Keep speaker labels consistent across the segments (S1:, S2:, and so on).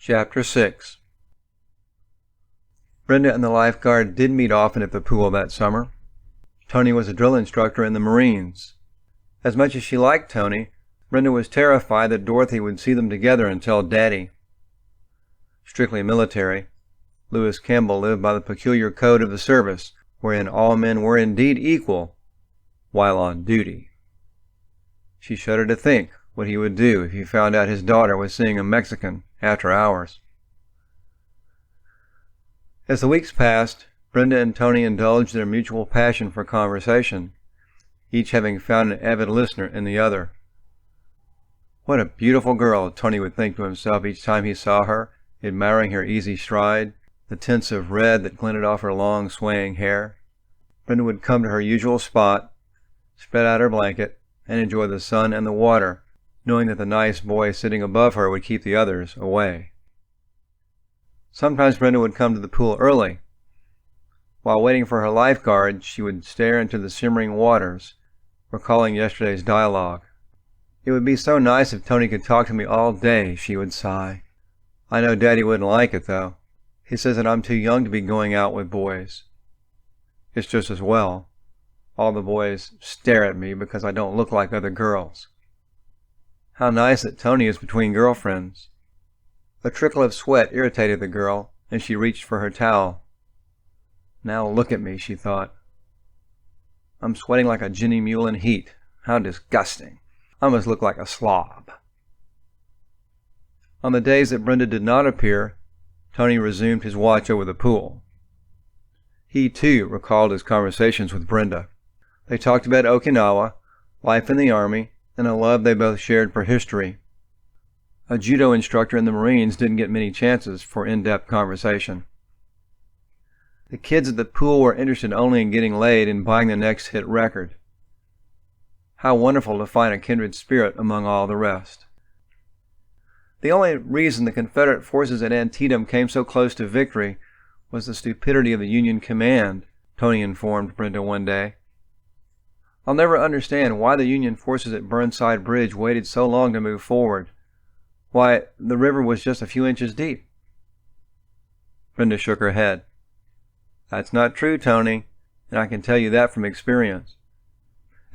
S1: Chapter 6. Brenda and the lifeguard did meet often at the pool that summer. Tony was a drill instructor in the Marines. As much as she liked Tony, Brenda was terrified that Dorothy would see them together and tell Daddy. Strictly military, Lewis Campbell lived by the peculiar code of the service, wherein all men were indeed equal while on duty. She shuddered to think what he would do if he found out his daughter was seeing a Mexican after hours. As the weeks passed, Brenda and Tony indulged their mutual passion for conversation, each having found an avid listener in the other. What a beautiful girl, Tony would think to himself each time he saw her, admiring her easy stride, the tints of red that glinted off her long swaying hair. Brenda would come to her usual spot, spread out her blanket, and enjoy the sun and the water, knowing that the nice boy sitting above her would keep the others away. Sometimes Brenda would come to the pool early. While waiting for her lifeguard, she would stare into the shimmering waters, recalling yesterday's dialogue. "It would be so nice if Tony could talk to me all day," she would sigh. "I know Daddy wouldn't like it, though. He says that I'm too young to be going out with boys. It's just as well. All the boys stare at me because I don't look like other girls. How nice that Tony is between girlfriends." A trickle of sweat irritated the girl, and she reached for her towel. "Now look at me," she thought. "I'm sweating like a ginny mule in heat. How disgusting. I must look like a slob." On the days that Brenda did not appear, Tony resumed his watch over the pool. He, too, recalled his conversations with Brenda. They talked about Okinawa, life in the Army, and a love they both shared for history. A judo instructor in the Marines didn't get many chances for in-depth conversation. The kids at the pool were interested only in getting laid and buying the next hit record. How wonderful to find a kindred spirit among all the rest. The only reason the Confederate forces at Antietam came so close to victory was the stupidity of the Union command, Tony informed Brenda one day. "I'll never understand why the Union forces at Burnside Bridge waited so long to move forward. Why, the river was just a few inches deep." Brenda shook her head. "That's not true, Tony, and I can tell you that from experience.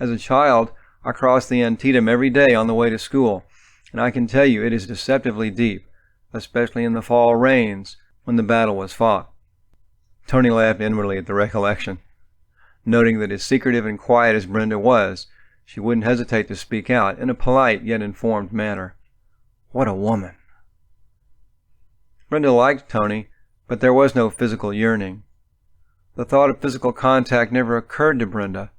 S1: As a child, I crossed the Antietam every day on the way to school, and I can tell you it is deceptively deep, especially in the fall rains when the battle was fought." Tony laughed inwardly at the recollection. Noting that as secretive and quiet as Brenda was, she wouldn't hesitate to speak out in a polite yet informed manner. What a woman! Brenda liked Tony, but there was no physical yearning. The thought of physical contact never occurred to Brenda,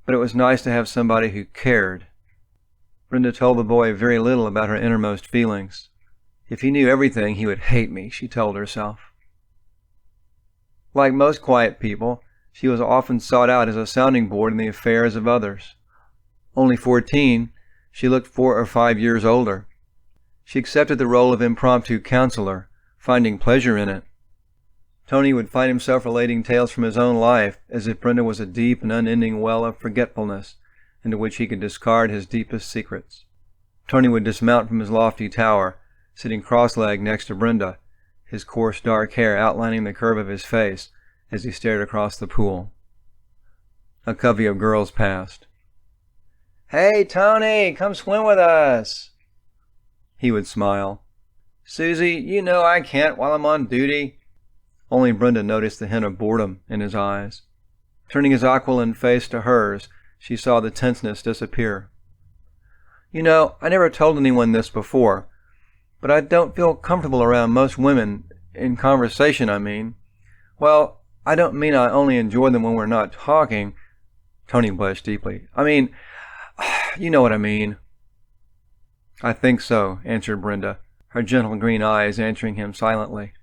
S1: but it was nice to have somebody who cared. Brenda told the boy very little about her innermost feelings. If he knew everything, he would hate me, she told herself. Like most quiet people, she was often sought out as a sounding board in the affairs of others. Only 14, she looked 4 or 5 years older. She accepted the role of impromptu counselor, finding pleasure in it. Tony would find himself relating tales from his own life, as if Brenda was a deep and unending well of forgetfulness, into which he could discard his deepest secrets. Tony would dismount from his lofty tower, sitting cross-legged next to Brenda, his coarse dark hair outlining the curve of his face as he stared across the pool. A covey of girls passed. "Hey, Tony, come swim with us!" He would smile. "Susie, you know I can't while I'm on duty." Only Brenda noticed the hint of boredom in his eyes. Turning his aquiline face to hers, she saw the tenseness disappear. "You know, I never told anyone this before, but I don't feel comfortable around most women, in conversation, I mean. Well, I don't mean I only enjoy them when we're not talking." Tony blushed deeply. "I mean, you know what I mean." "I think so," answered Brenda, her gentle green eyes answering him silently.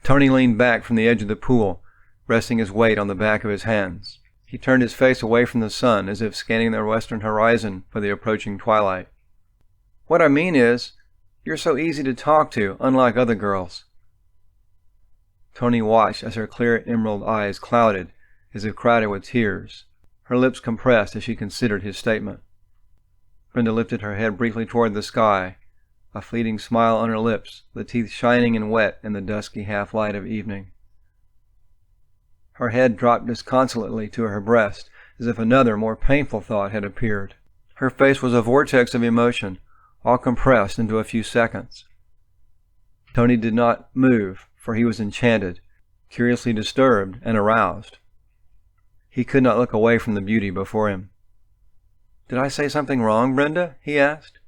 S1: Tony leaned back from the edge of the pool, resting his weight on the back of his hands. He turned his face away from the sun as if scanning the western horizon for the approaching twilight. "What I mean is, you're so easy to talk to, unlike other girls." Tony watched as her clear emerald eyes clouded, as if crowded with tears. Her lips compressed as she considered his statement. Brenda lifted her head briefly toward the sky, a fleeting smile on her lips, the teeth shining and wet in the dusky half-light of evening. Her head dropped disconsolately to her breast, as if another, more painful thought had appeared. Her face was a vortex of emotion, all compressed into a few seconds. Tony did not move, for he was enchanted, curiously disturbed, and aroused. He could not look away from the beauty before him. "Did I say something wrong, Brenda?" he asked.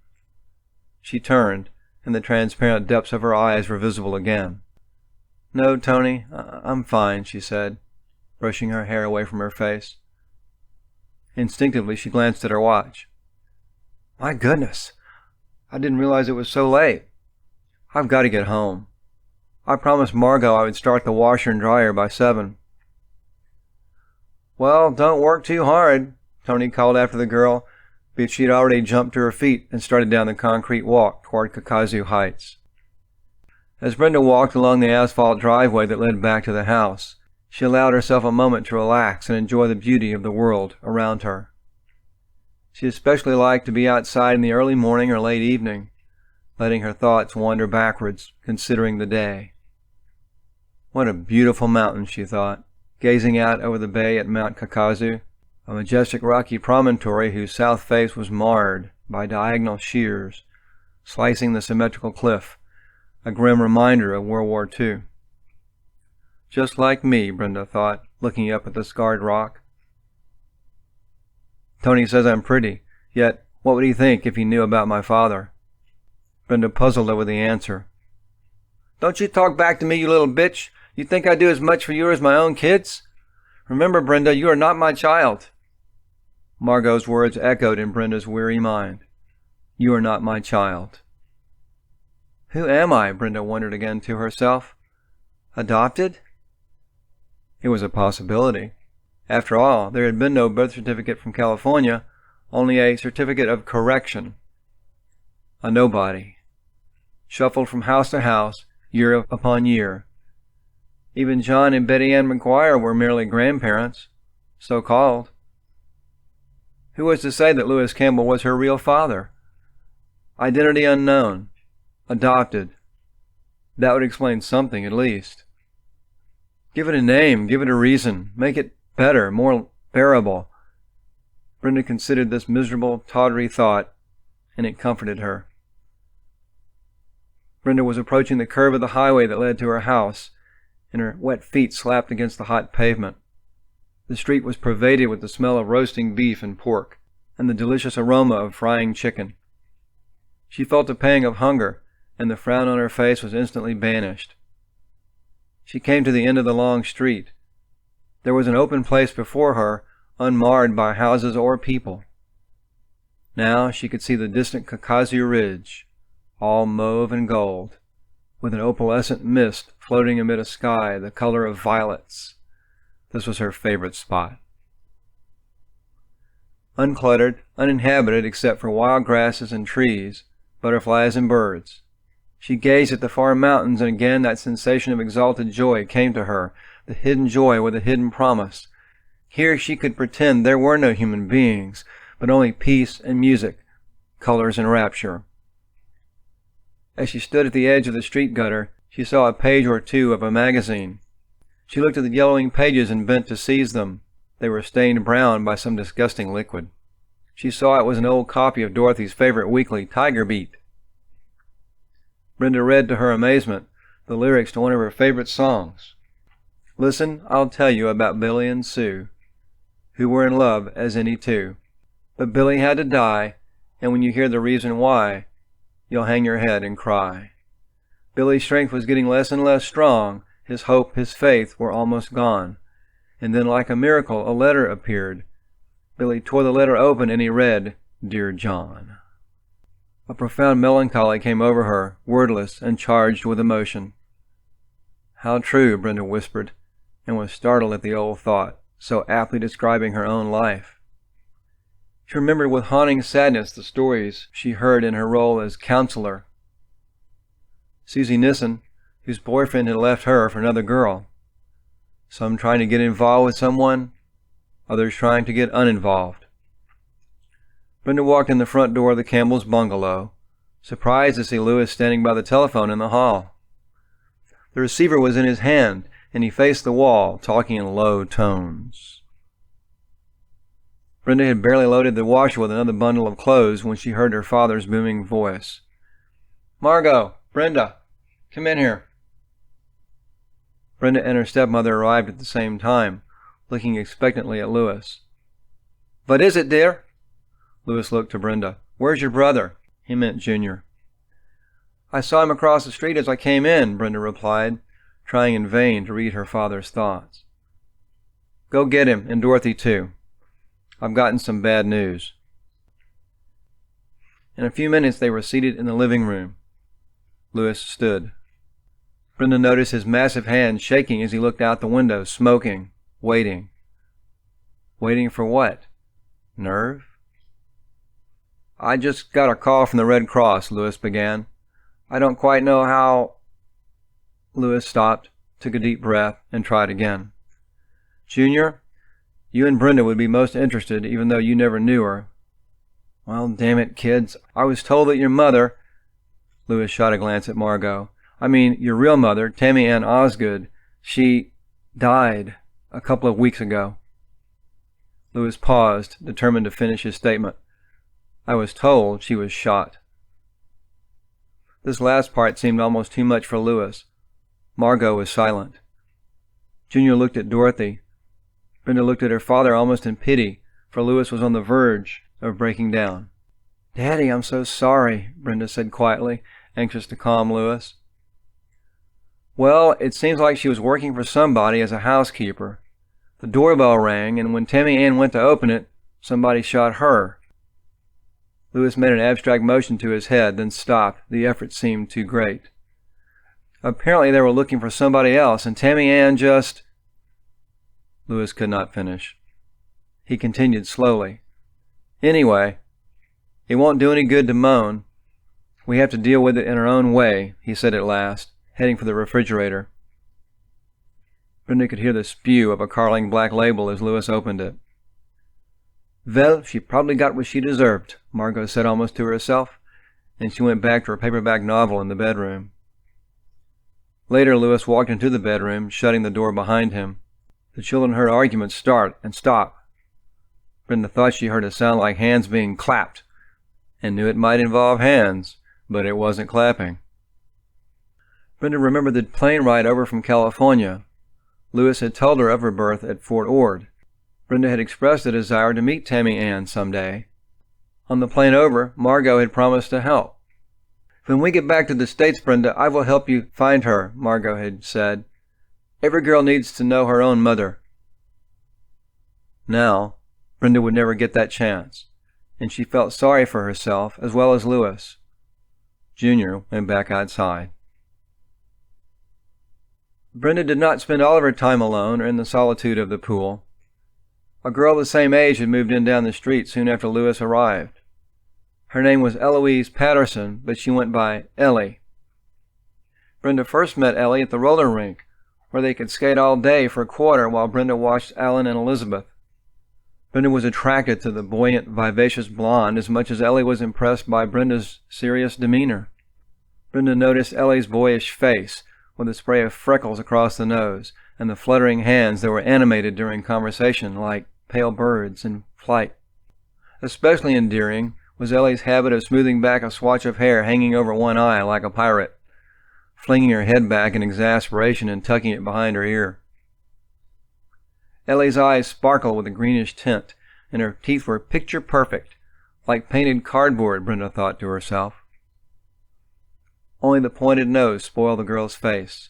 S1: She turned, and the transparent depths of her eyes were visible again. "No, Tony, I'm fine," she said, brushing her hair away from her face. Instinctively, she glanced at her watch. "My goodness! I didn't realize it was so late. I've got to get home. I promised Margot I would start the washer and dryer by 7. "Well, don't work too hard," Tony called after the girl, but she had already jumped to her feet and started down the concrete walk toward Kakazu Heights. As Brenda walked along the asphalt driveway that led back to the house, she allowed herself a moment to relax and enjoy the beauty of the world around her. She especially liked to be outside in the early morning or late evening, letting her thoughts wander backwards, considering the day. What a beautiful mountain, she thought, gazing out over the bay at Mount Kakazu, a majestic rocky promontory whose south face was marred by diagonal shears, slicing the symmetrical cliff, a grim reminder of World War II. Just like me, Brenda thought, looking up at the scarred rock. Tony says I'm pretty, yet what would he think if he knew about my father? Brenda puzzled over the answer. "Don't you talk back to me, you little bitch. You think I do as much for you as my own kids? Remember, Brenda, you are not my child." Margot's words echoed in Brenda's weary mind. "You are not my child." Who am I? Brenda wondered again to herself. Adopted? It was a possibility. After all, there had been no birth certificate from California, only a certificate of correction. A nobody. Shuffled from house to house, year upon year. Even John and Betty Ann McGuire were merely grandparents, so-called. Who was to say that Lewis Campbell was her real father? Identity unknown. Adopted. That would explain something, at least. Give it a name, give it a reason, make it better, more bearable. Brenda considered this miserable, tawdry thought, and it comforted her. Brenda was approaching the curve of the highway that led to her house, and her wet feet slapped against the hot pavement. The street was pervaded with the smell of roasting beef and pork, and the delicious aroma of frying chicken. She felt a pang of hunger, and the frown on her face was instantly banished. She came to the end of the long street. There was an open place before her, unmarred by houses or people. Now she could see the distant Kakazu Ridge, all mauve and gold, with an opalescent mist floating amid a sky the color of violets. This was her favorite spot. Uncluttered, uninhabited except for wild grasses and trees, butterflies and birds. She gazed at the far mountains, and again that sensation of exalted joy came to her, the hidden joy with a hidden promise. Here she could pretend there were no human beings, but only peace and music, colors and rapture. As she stood at the edge of the street gutter, she saw a page or two of a magazine. She looked at the yellowing pages and bent to seize them. They were stained brown by some disgusting liquid. She saw it was an old copy of Dorothy's favorite weekly, Tiger Beat. Brenda read to her amazement the lyrics to one of her favorite songs. "Listen, I'll tell you about Billy and Sue, who were in love as any two. But Billy had to die, and when you hear the reason why, you'll hang your head and cry. Billy's strength was getting less and less strong, his hope, his faith were almost gone. And then like a miracle, a letter appeared. Billy tore the letter open and he read, 'Dear John.'" A profound melancholy came over her, wordless and charged with emotion. How true, Brenda whispered, and was startled at the old thought, so aptly describing her own life. She remembered with haunting sadness the stories she heard in her role as counselor. Susie Nissen, whose boyfriend had left her for another girl. Some trying to get involved with someone, others trying to get uninvolved. Brenda walked in the front door of the Campbell's bungalow, surprised to see Louis standing by the telephone in the hall. The receiver was in his hand, and he faced the wall, talking in low tones. Brenda had barely loaded the washer with another bundle of clothes when she heard her father's booming voice. "Margot! Brenda! Come in here!" Brenda and her stepmother arrived at the same time, looking expectantly at Louis. "What is it, dear?" Louis looked to Brenda. "Where's your brother?" He meant Junior. "I saw him across the street as I came in," Brenda replied, trying in vain to read her father's thoughts. "Go get him, and Dorothy too. I've gotten some bad news." In a few minutes they were seated in the living room. Louis stood. Brenda noticed his massive hands shaking as he looked out the window, smoking, waiting. Waiting for what? Nerve? "I just got a call from the Red Cross," Louis began. "I don't quite know how—" Louis stopped, took a deep breath, and tried again. "Junior, you and Brenda would be most interested, even though you never knew her." "Well, damn it, kids, I was told that your mother—" Louis shot a glance at Margot. "I mean, your real mother, Tammy Ann Osgood, she died a couple of weeks ago." Louis paused, determined to finish his statement. "I was told she was shot." This last part seemed almost too much for Louis. Margot was silent. Junior looked at Dorothy. Brenda looked at her father almost in pity, for Louis was on the verge of breaking down. "Daddy, I'm so sorry," Brenda said quietly, anxious to calm Louis. "Well, it seems like she was working for somebody as a housekeeper. The doorbell rang, and when Tammy Ann went to open it, somebody shot her." Louis made an abstract motion to his head, then stopped. The effort seemed too great. "Apparently they were looking for somebody else, and Tammy Ann just—" Louis could not finish. He continued slowly. "Anyway, it won't do any good to moan. We have to deal with it in our own way," he said at last, heading for the refrigerator. Brenda could hear the spew of a Carling Black Label as Louis opened it. "Well, she probably got what she deserved," Margot said almost to herself, and she went back to her paperback novel in the bedroom. Later, Louis walked into the bedroom, shutting the door behind him. The children heard arguments start and stop. Brenda thought she heard a sound like hands being clapped, and knew it might involve hands, but it wasn't clapping. Brenda remembered the plane ride over from California. Louis had told her of her birth at Fort Ord. Brenda had expressed a desire to meet Tammy Ann someday. On the plane over, Margot had promised to help. "When we get back to the States, Brenda, I will help you find her," Margot had said. "Every girl needs to know her own mother." Now, Brenda would never get that chance, and she felt sorry for herself as well as Louis. Junior went back outside. Brenda did not spend all of her time alone or in the solitude of the pool. A girl the same age had moved in down the street soon after Louis arrived. Her name was Eloise Patterson, but she went by Ellie. Brenda first met Ellie at the roller rink, where they could skate all day for a quarter while Brenda watched Alan and Elizabeth. Brenda was attracted to the buoyant, vivacious blonde as much as Ellie was impressed by Brenda's serious demeanor. Brenda noticed Ellie's boyish face, with a spray of freckles across the nose, and the fluttering hands that were animated during conversation like pale birds in flight. Especially endearing was Ellie's habit of smoothing back a swatch of hair hanging over one eye like a pirate, flinging her head back in exasperation and tucking it behind her ear. Ellie's eyes sparkled with a greenish tint, and her teeth were picture perfect, like painted cardboard, Brenda thought to herself. Only the pointed nose spoiled the girl's face.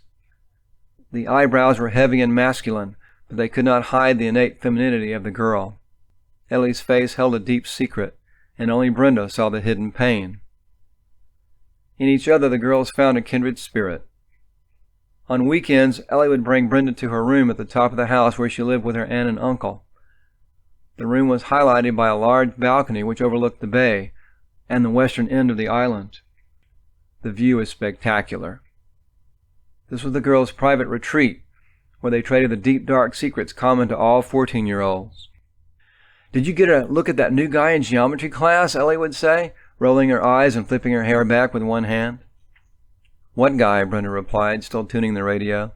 S1: The eyebrows were heavy and masculine, but they could not hide the innate femininity of the girl. Ellie's face held a deep secret, and only Brenda saw the hidden pain. In each other the girls found a kindred spirit. On weekends, Ellie would bring Brenda to her room at the top of the house where she lived with her aunt and uncle. The room was highlighted by a large balcony which overlooked the bay and the western end of the island. The view was spectacular. This was the girls' private retreat, where they traded the deep, dark secrets common to all 14-year-olds. "Did you get a look at that new guy in geometry class?" Ellie would say. rolling her eyes and flipping her hair back with one hand. "What guy?" Brenda replied, still tuning the radio.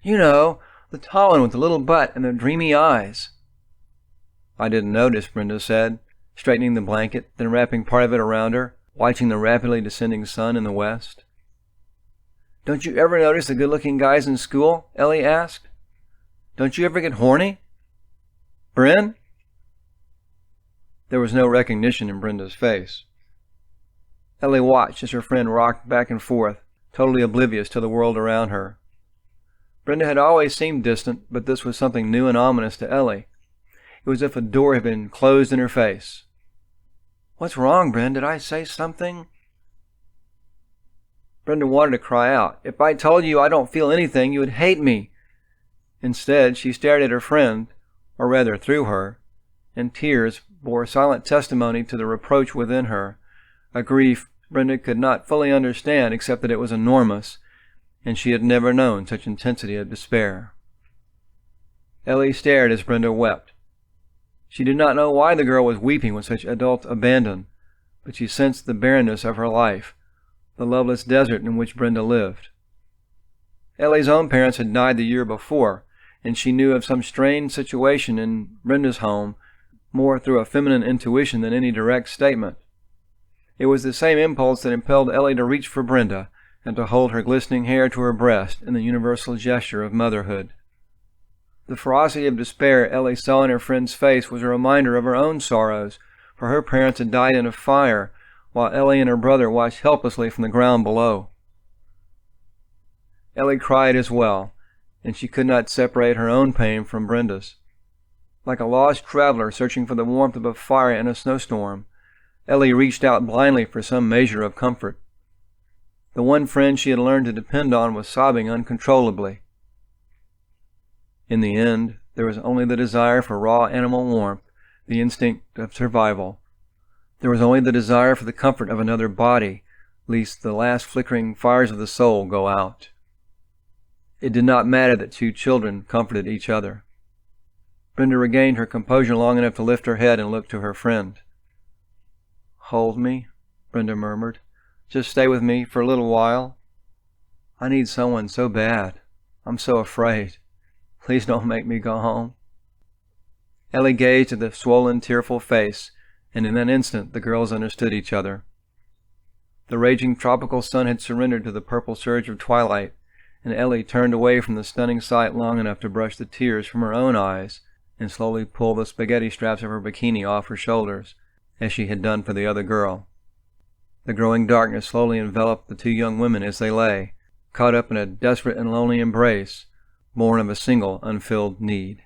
S1: "You know, the tall one with the little butt and the dreamy eyes." "I didn't notice," Brenda said, straightening the blanket, then wrapping part of it around her, watching the rapidly descending sun in the west. "Don't you ever notice the good-looking guys in school?" Ellie asked. "Don't you ever get horny?" "Bryn?" There was no recognition in Brenda's face. Ellie watched as her friend rocked back and forth, totally oblivious to the world around her. Brenda had always seemed distant, but this was something new and ominous to Ellie. It was as if a door had been closed in her face. "What's wrong, Brenda? Did I say something?" Brenda wanted to cry out. "If I told you I don't feel anything, you would hate me." Instead, she stared at her friend, or rather through her, and tears bore silent testimony to the reproach within her, a grief Brenda could not fully understand except that it was enormous, and she had never known such intensity of despair. Ellie stared as Brenda wept. She did not know why the girl was weeping with such adult abandon, but she sensed the barrenness of her life, the loveless desert in which Brenda lived. Ellie's own parents had died the year before, and she knew of some strange situation in Brenda's home more through a feminine intuition than any direct statement. It was the same impulse that impelled Ellie to reach for Brenda and to hold her glistening hair to her breast in the universal gesture of motherhood. The ferocity of despair Ellie saw in her friend's face was a reminder of her own sorrows, for her parents had died in a fire, while Ellie and her brother watched helplessly from the ground below. Ellie cried as well, and she could not separate her own pain from Brenda's. Like a lost traveler searching for the warmth of a fire in a snowstorm, Ellie reached out blindly for some measure of comfort. The one friend she had learned to depend on was sobbing uncontrollably. In the end, there was only the desire for raw animal warmth, the instinct of survival. There was only the desire for the comfort of another body, lest the last flickering fires of the soul go out. It did not matter that two children comforted each other. Brenda regained her composure long enough to lift her head and look to her friend. "Hold me," Brenda murmured. "Just stay with me for a little while. I need someone so bad. I'm so afraid. Please don't make me go home." Ellie gazed at the swollen, tearful face, and in that instant the girls understood each other. The raging tropical sun had surrendered to the purple surge of twilight, and Ellie turned away from the stunning sight long enough to brush the tears from her own eyes and slowly pull the spaghetti straps of her bikini off her shoulders, as she had done for the other girl. The growing darkness slowly enveloped the two young women as they lay, caught up in a desperate and lonely embrace, born of a single unfilled need.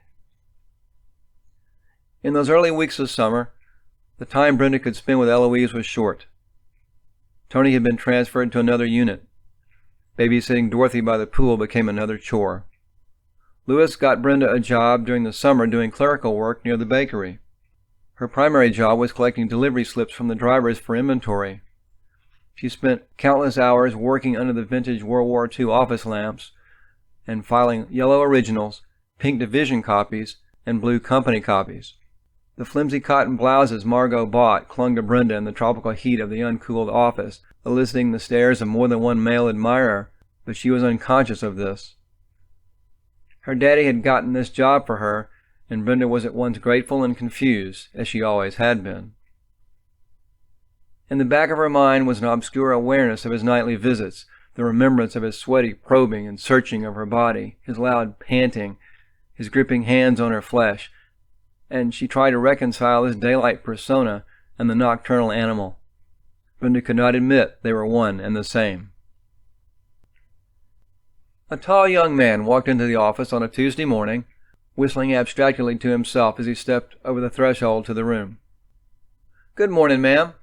S1: In those early weeks of summer, the time Brenda could spend with Eloise was short. Tony had been transferred to another unit. Babysitting Dorothy by the pool became another chore. Lewis got Brenda a job during the summer doing clerical work near the bakery. Her primary job was collecting delivery slips from the drivers for inventory. She spent countless hours working under the vintage World War II office lamps and filing yellow originals, pink division copies, and blue company copies. The flimsy cotton blouses Margot bought clung to Brenda in the tropical heat of the uncooled office, eliciting the stares of more than one male admirer, but she was unconscious of this. Her daddy had gotten this job for her, and Brenda was at once grateful and confused, as she always had been. In the back of her mind was an obscure awareness of his nightly visits, the remembrance of his sweaty probing and searching of her body, his loud panting, his gripping hands on her flesh, and she tried to reconcile this daylight persona and the nocturnal animal. Brenda could not admit they were one and the same. A tall young man walked into the office on a Tuesday morning, whistling abstractedly to himself as he stepped over the threshold to the room. "Good morning, ma'am.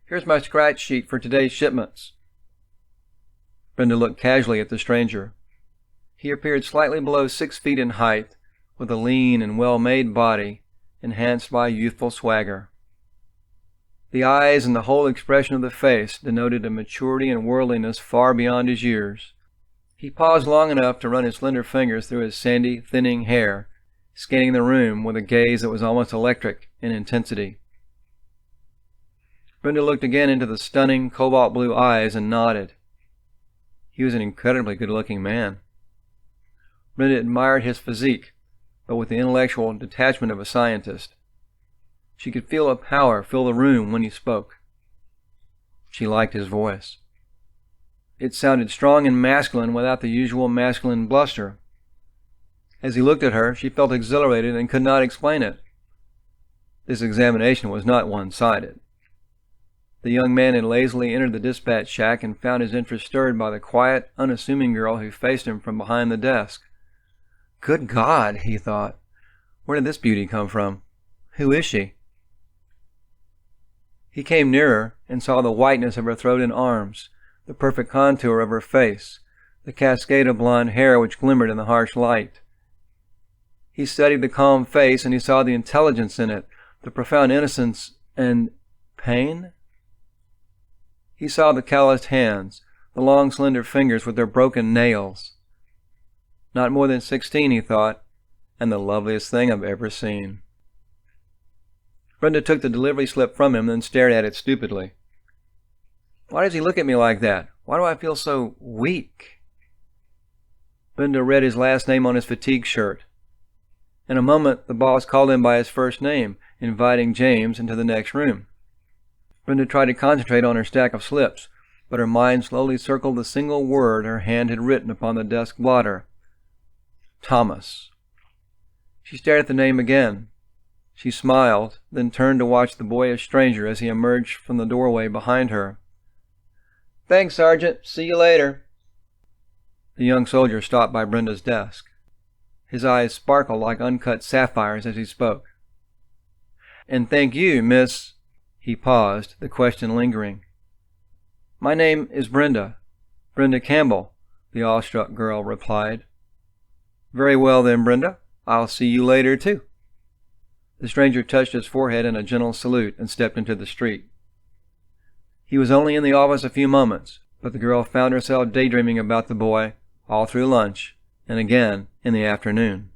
S1: Here's my scratch sheet for today's shipments." Brenda looked casually at the stranger. He appeared slightly below 6 feet in height, with a lean and well-made body, enhanced by youthful swagger. The eyes and the whole expression of the face denoted a maturity and worldliness far beyond his years. He paused long enough to run his slender fingers through his sandy, thinning hair, scanning the room with a gaze that was almost electric in intensity. Brenda looked again into the stunning cobalt blue eyes and nodded. He was an incredibly good-looking man. Brenda admired his physique, but with the intellectual detachment of a scientist. She could feel a power fill the room when he spoke. She liked his voice. It sounded strong and masculine without the usual masculine bluster. As he looked at her, she felt exhilarated and could not explain it. This examination was not one-sided. The young man had lazily entered the dispatch shack and found his interest stirred by the quiet, unassuming girl who faced him from behind the desk. Good God, he thought. Where did this beauty come from? Who is she? He came nearer and saw the whiteness of her throat and arms, the perfect contour of her face, the cascade of blonde hair which glimmered in the harsh light. He studied the calm face and he saw the intelligence in it, the profound innocence and pain. He saw the calloused hands, the long slender fingers with their broken nails. Not more than 16, he thought, and the loveliest thing I've ever seen. Brenda took the delivery slip from him, then stared at it stupidly. Why does he look at me like that? Why do I feel so weak? Brenda read his last name on his fatigue shirt. In a moment, the boss called him by his first name, inviting James into the next room. Brenda tried to concentrate on her stack of slips, but her mind slowly circled the single word her hand had written upon the desk blotter. Thomas. She stared at the name again. She smiled, then turned to watch the boyish stranger as he emerged from the doorway behind her. Thanks, Sergeant. See you later. The young soldier stopped by Brenda's desk. His eyes sparkled like uncut sapphires as he spoke. And thank you, Miss... He paused, the question lingering. My name is Brenda. Brenda Campbell, the awestruck girl replied. Very well then, Brenda. I'll see you later, too. The stranger touched his forehead in a gentle salute and stepped into the street. He was only in the office a few moments, but the girl found herself daydreaming about the boy all through lunch and again in the afternoon.